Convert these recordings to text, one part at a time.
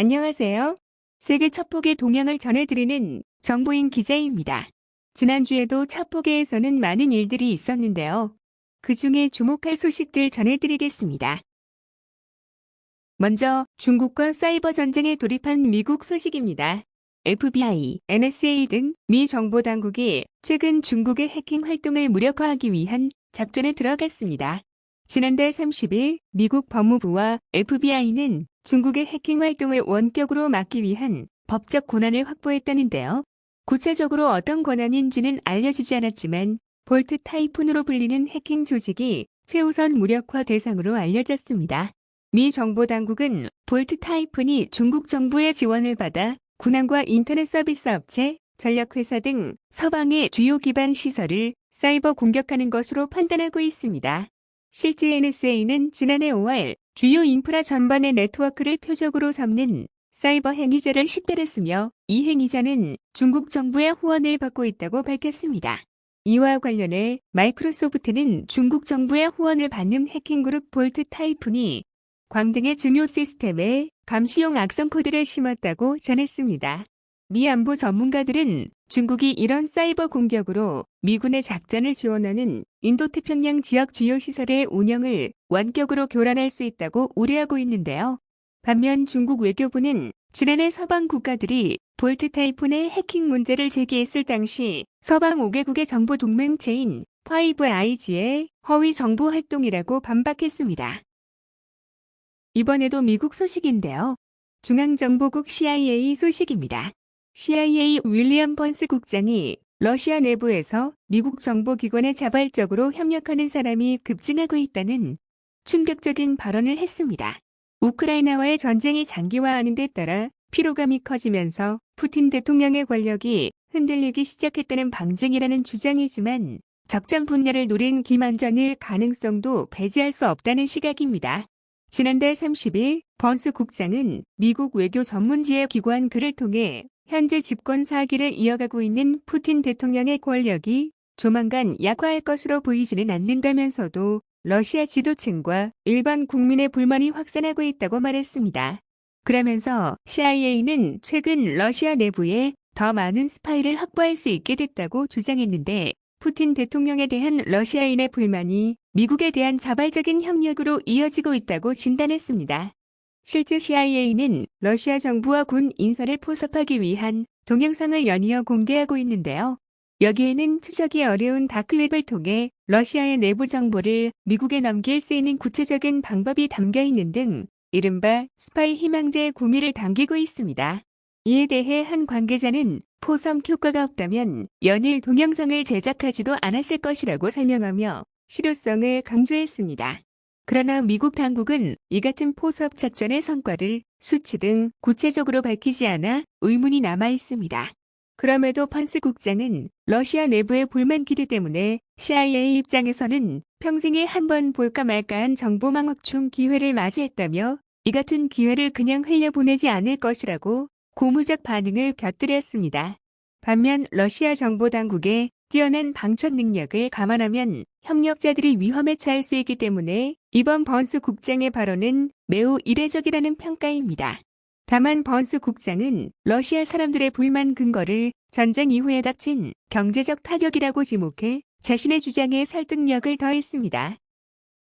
안녕하세요. 세계 첩보계 동향을 전해드리는 정보인 기자입니다. 지난주에도 첩보계에서는 많은 일들이 있었는데요. 그 중에 주목할 소식들 전해드리겠습니다. 먼저 중국과 사이버 전쟁에 돌입한 미국 소식입니다. FBI, NSA 등 미 정보당국이 최근 중국의 해킹 활동을 무력화하기 위한 작전에 들어갔습니다. 지난달 30일 미국 법무부와 FBI는 중국의 해킹 활동을 원격으로 막기 위한 법적 권한을 확보했다는데요. 구체적으로 어떤 권한인지는 알려지지 않았지만 볼트 타이푼으로 불리는 해킹 조직이 최우선 무력화 대상으로 알려졌습니다. 미 정보당국은 볼트 타이푼이 중국 정부의 지원을 받아 군함과 인터넷 서비스 업체, 전력회사 등 서방의 주요 기반 시설을 사이버 공격하는 것으로 판단하고 있습니다. 실제 NSA는 지난해 5월 주요 인프라 전반의 네트워크를 표적으로 삼는 사이버 행위자를 식별했으며 이 행위자는 중국 정부의 후원을 받고 있다고 밝혔습니다. 이와 관련해 마이크로소프트는 중국 정부의 후원을 받는 해킹그룹 볼트 타이푼이 광등의 중요 시스템에 감시용 악성 코드를 심었다고 전했습니다. 미 안보 전문가들은 중국이 이런 사이버 공격으로 미군의 작전을 지원하는 인도태평양 지역 주요 시설의 운영을 원격으로 교란할 수 있다고 우려하고 있는데요. 반면 중국 외교부는 지난해 서방 국가들이 볼트 타이푼의 해킹 문제를 제기했을 당시 서방 5개국의 정보 동맹체인 파이브 아이즈의 허위 정보 활동이라고 반박했습니다. 이번에도 미국 소식인데요. 중앙정보국 CIA 소식입니다. CIA 윌리엄 번스 국장이 러시아 내부에서 미국 정보기관에 자발적으로 협력하는 사람이 급증하고 있다는 충격적인 발언을 했습니다. 우크라이나와의 전쟁이 장기화하는 데 따라 피로감이 커지면서 푸틴 대통령의 권력이 흔들리기 시작했다는 방증이라는 주장이지만 적장 분야를 노린 기만전일 가능성도 배제할 수 없다는 시각입니다. 지난달 30일 번스 국장은 미국 외교 전문지에 기고한 글을 통해 현재 집권 4기를 이어가고 있는 푸틴 대통령의 권력이 조만간 약화할 것으로 보이지는 않는다면서도 러시아 지도층과 일반 국민의 불만이 확산하고 있다고 말했습니다. 그러면서 CIA는 최근 러시아 내부에 더 많은 스파이를 확보할 수 있게 됐다고 주장했는데 푸틴 대통령에 대한 러시아인의 불만이 미국에 대한 자발적인 협력으로 이어지고 있다고 진단했습니다. 실제 CIA는 러시아 정부와 군 인사를 포섭하기 위한 동영상을 연이어 공개하고 있는데요. 여기에는 추적이 어려운 다크웹을 통해 러시아의 내부 정보를 미국에 넘길 수 있는 구체적인 방법이 담겨 있는 등 이른바 스파이 희망제의 구미를 당기고 있습니다. 이에 대해 한 관계자는 포섭 효과가 없다면 연일 동영상을 제작하지도 않았을 것이라고 설명하며 실효성을 강조했습니다. 그러나 미국 당국은 이 같은 포섭 작전의 성과를 수치 등 구체적으로 밝히지 않아 의문이 남아 있습니다. 그럼에도 번스 국장은 러시아 내부의 불만 기류 때문에 CIA 입장에서는 평생에 한 번 볼까 말까한 정보망 확충 기회를 맞이했다며 이 같은 기회를 그냥 흘려보내지 않을 것이라고 고무적 반응을 곁들였습니다. 반면 러시아 정보당국의 뛰어난 방첩 능력을 감안하면 협력자들이 위험에 처할 수 있기 때문에 이번 번스 국장의 발언은 매우 이례적이라는 평가입니다. 다만 번스 국장은 러시아 사람들의 불만 근거를 전쟁 이후에 닥친 경제적 타격이라고 지목해 자신의 주장에 설득력을 더했습니다.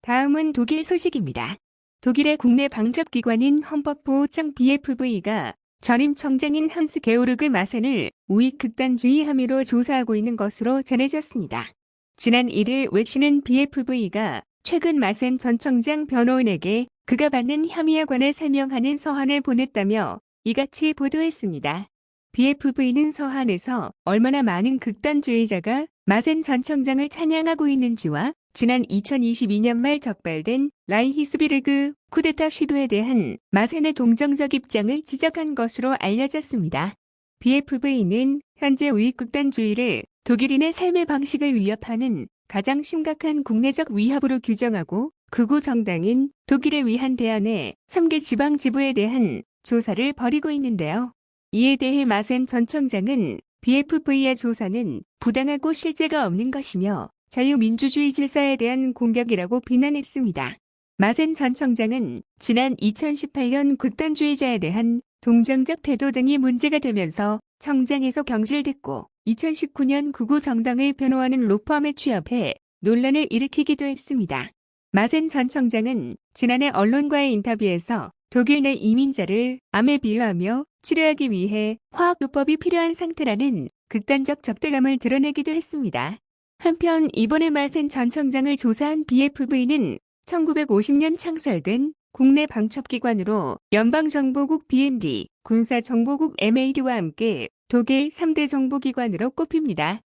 다음은 독일 소식입니다. 독일의 국내 방첩기관인 헌법보호청 BFV가 전임 청장인 한스 게오르그 마센을 우익 극단주의 혐의로 조사하고 있는 것으로 전해졌습니다. 지난 1일 웨시는 BFV가 최근 마센 전 청장 변호인에게 그가 받는 혐의에 관해 설명하는 서한을 보냈다며 이같이 보도했습니다. BFV는 서한에서 얼마나 많은 극단주의자가 마센 전 청장을 찬양하고 있는지와 지난 2022년 말 적발된 라이히스비르그 쿠데타 시도에 대한 마센의 동정적 입장을 지적한 것으로 알려졌습니다. BFV는 현재 우익극단주의를 독일인의 삶의 방식을 위협하는 가장 심각한 국내적 위협으로 규정하고 극우 정당인 독일을 위한 대안의 3개 지방 지부에 대한 조사를 벌이고 있는데요. 이에 대해 마센 전 청장은 BFV의 조사는 부당하고 실제가 없는 것이며 자유민주주의 질서에 대한 공격이라고 비난했습니다. 마센 전 청장은 지난 2018년 극단주의자에 대한 동정적 태도 등이 문제가 되면서 청장에서 경질됐고 2019년 극우 정당을 변호하는 로펌에 취업해 논란을 일으키기도 했습니다. 마센 전 청장은 지난해 언론과의 인터뷰에서 독일 내 이민자를 암에 비유하며 치료하기 위해 화학요법이 필요한 상태라는 극단적 적대감을 드러내기도 했습니다. 한편 이번에 마센 전 청장을 조사한 BFV는 1950년 창설된 국내 방첩기관으로 연방정보국 BND, 군사정보국 MAD와 함께 독일 3대 정보기관으로 꼽힙니다.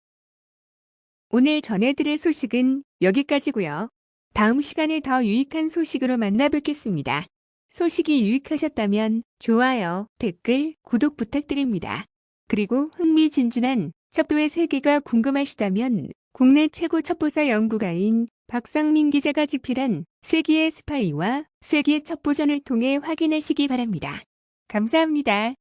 오늘 전해드릴 소식은 여기까지고요. 다음 시간에 더 유익한 소식으로 만나 뵙겠습니다. 소식이 유익하셨다면 좋아요, 댓글, 구독 부탁드립니다. 그리고 흥미진진한 첩보의 세계가 궁금하시다면 국내 최고 첩보사 연구가인 박상민 기자가 집필한 세기의 스파이와 세기의 첩보전을 통해 확인하시기 바랍니다. 감사합니다.